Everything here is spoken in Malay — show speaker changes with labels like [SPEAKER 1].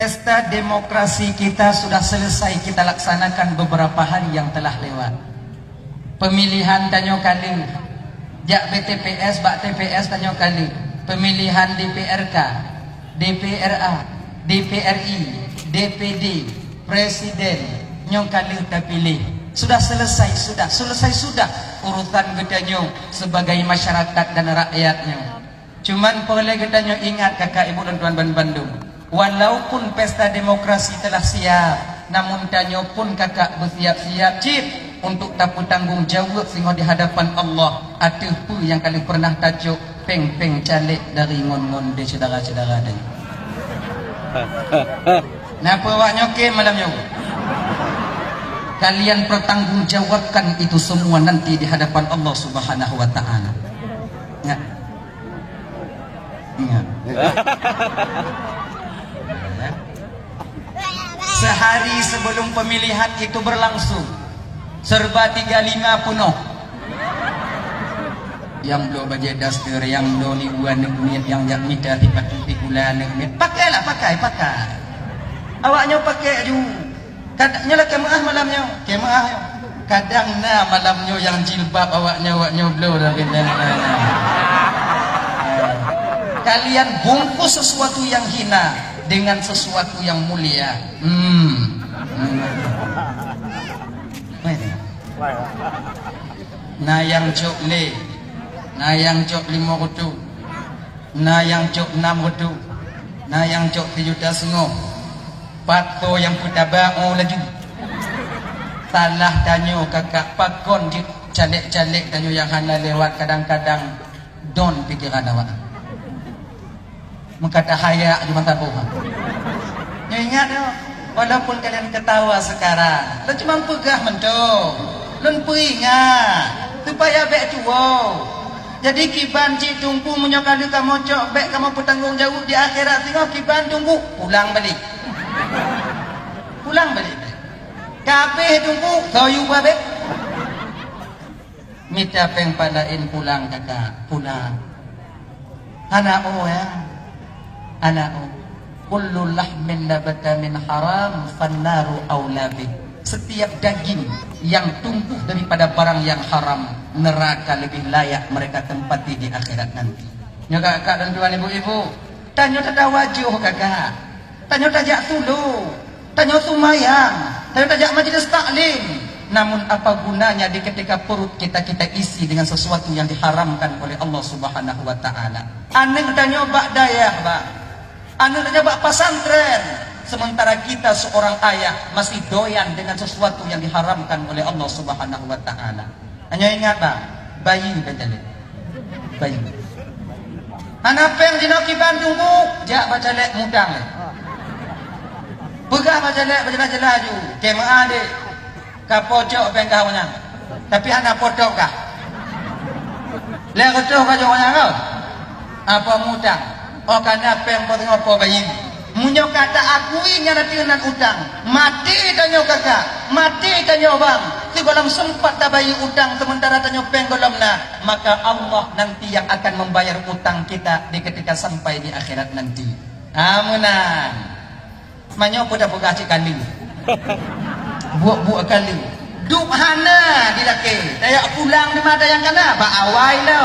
[SPEAKER 1] Pesta demokrasi kita sudah selesai kita laksanakan beberapa hari yang telah lewat. Pemilihan tanyo kali, jak BTPS, bak TPS tanyo kali. Pemilihan DPRK, DPRA, DPRI, DPD, Presiden, nyong kali terpilih. Sudah selesai, sudah urutan kita sebagai masyarakat dan rakyatnya. Cuman boleh kita ingat kakak ibu dan tuan Bandung, walaupun pesta demokrasi telah siap, namun tanyo pun kakak bersiap-siap cip untuk dapat tanggung jawab sehingga di hadapan Allah. Ada pun yang kali pernah tajuk peng-peng calik dari ngon-ngon de saudara-saudara tadi. Napa awak nyoke malam nyo? Kalian pertanggungjawabkan itu semua nanti di hadapan Allah Subhanahu wa taala. Ingat. Ingat. Sehari sebelum pemilihan itu berlangsung, serba 35 penuh. Yang belum baca daster, yang belum libuan negeri, yang jak minta tiba-tiba bulan negeri. Pakailah, pakai. Awaknya pakai juga. Kadangnya lah kemaah malamnya, kemaah. Kadang malamnya yang jilbab awaknya belum dah kena. Kalian bungkus sesuatu yang hina dengan sesuatu yang mulia. Nah yang cok le, nah yang cok 5 kutu, nah yang cok 6 kutu, nah yang cok 7 tasngok. Pato yang putabao laju. Salah tanyo kakak pakon calek-calek tanyo yang hana lewat kadang-kadang don pikiran awak. Mengkata haya di mata Tuhan. Ya ingat yo, walaupun kalian ketawa sekarang, lo cuma pegah mentok. Lon ingat supaya bek tuwo. Jadi kiban cik tunggu menyokali kamu cok bek kamu bertanggung jawab di akhirat tengok kiban tunggu pulang balik. Kabeh tunggu soyu babe. Minta peng padain pulang kakak, pulang. Anak ya. Anak kullu lahmin nabata min haram fannaru aula bih. Setiap daging yang tumbuh daripada barang yang haram, neraka lebih layak mereka tempati di akhirat nanti. Ya kakak dan tuan ibu-ibu, tanya tada wajah kakak. Tanya tajak tulu, tanya sumayang, tanya tajak majlis taklim. Namun apa gunanya di ketika perut kita isi dengan sesuatu yang diharamkan oleh Allah Subhanahu wa taala. Aneh tanya bak dayah, Pak. Aneh tanya bak pesantren. Sementara kita seorang ayah masih doyan dengan sesuatu yang diharamkan oleh Allah Subhanahu wa taala. Hanya ingat, Pak, bayi bejale. Bayi. Anak peng dino kiban tunggu, jak baca lek mudang le. Pegah baca laju, kemah adik, kapocok bengkah punya. Tapi anak potok kah? Lek ketuh kajong punya kau? Apa mudang? Oh karena peng potong apa bayi? Munyo kata aku ingin nanti dengan utang, mati tanyo kakak, mati tanyo bang. Si golong sempat tak bayar utang sementara tanyo peng golongna, maka Allah nanti yang akan membayar utang kita di ketika sampai di akhirat nanti. Amunan. Manyo pada buka cik kali. Buat kali. Duk hana dilake. Dayak pulang di mata yang kana, ba awai lo.